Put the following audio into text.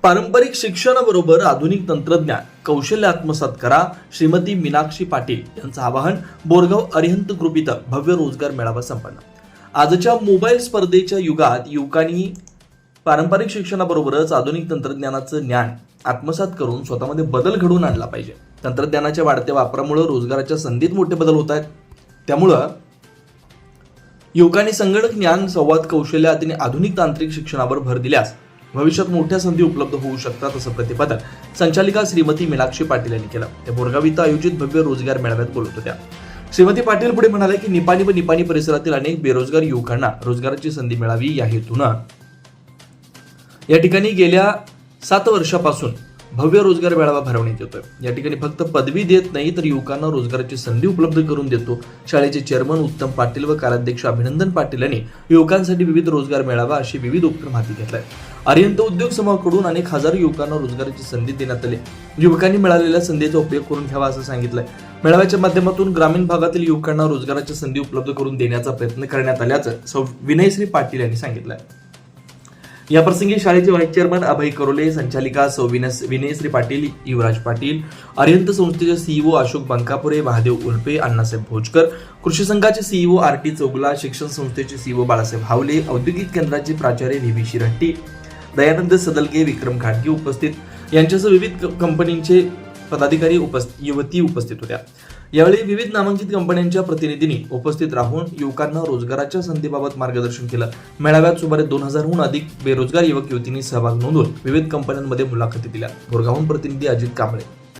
पारंपरिक शिक्षणाबरोबर आधुनिक तंत्रज्ञान कौशल्य आत्मसात करा. श्रीमती मीनाक्षी पाटील यांचं आवाहन. बोरगाव अरिहंत ग्रुप इथं भव्य रोजगार मेळावा संपन्न. आजच्या मोबाईल स्पर्धेच्या युगात युवकांनी पारंपरिक शिक्षणाबरोबरच आधुनिक तंत्रज्ञानाचं ज्ञान आत्मसात करून स्वतःमध्ये बदल घडवून आणला पाहिजे. तंत्रज्ञानाच्या वाढत्या वापरामुळे रोजगाराच्या संधीत मोठे बदल होत आहेत. त्यामुळं युवकांनी संगणक ज्ञान, संवाद कौशल्य आणि आधुनिक तांत्रिक शिक्षणावर भर दिल्यास भविष्यात मोठ्या संधी उपलब्ध होऊ शकतात, असं प्रतिपादन संचालिका श्रीमती मीनाक्षी पाटील यांनी केलं. त्या बोरगाव इथं आयोजित भव्य रोजगार मेळाव्यात बोलत होत्या. श्रीमती पाटील पुढे म्हणाले की निपाणी व निपाणी परिसरातील अनेक बेरोजगार युवकांना रोजगाराची संधी मिळावी या हेतूनं या ठिकाणी गेल्या 7 वर्षापासून भव्य रोजगार मेळावा भरवण्यात येतोय. या ठिकाणी फक्त पदवी देत नाही तर युवकांना रोजगाराची संधी उपलब्ध करून देतो. शाळेचे चेअरमन उत्तम पाटील व कार्याध्यक्ष अभिनंदन पाटील यांनी युवकांसाठी विविध रोजगार मेळावा अशी विविध उपक्रम हाती घेतलाय. अरिहंत उद्योग समूहाकडून अनेक हजार युवकांना रोजगाराची संधी देण्यात आली. युवकांनी मिळालेल्या संधीचा उपयोग करून घ्यावा असं सांगितलंय. मेळाव्याच्या माध्यमातून ग्रामीण भागातील युवकांना रोजगाराच्या संधी उपलब्ध करून देण्याचा प्रयत्न करण्यात आल्याचं विनयश्री पाटील यांनी सांगितलंय. या प्रसंगी शाळेचे व्हाईस चेअरमन अभय करोले, संचालिका सौ विनयश्री पाटील, युवराज पाटील, अरिहंत संस्थेचे सीईओ अशोक बंकापुरे, महादेव उल्पे, अण्णासाहेब भोजकर, कृषी संघाचे सीईओ आरटी चौगुला, शिक्षण संस्थेचे सीईओ बाळासाहेब हावले, औद्योगिक केंद्राचे प्राचार्य व्ही शिरहट्टी, दयानंद सदलगे, विक्रम खाडगे उपस्थित यांच्यासह विविध कंपनीचे पदाधिकारी युवती उपस्थित होत्या. यावेळी विविध नामांकित कंपन्यांच्या प्रतिनिधींनी उपस्थित राहून युवकांना रोजगाराच्या संधीबाबत मार्गदर्शन केलं. मेळाव्यात सुमारे 2000हून अधिक बेरोजगार युवक युवतींनी सहभाग नोंदवून विविध कंपन्यांमध्ये मुलाखती दिल्या. बोरगावहून प्रतिनिधी अजित कांबळे.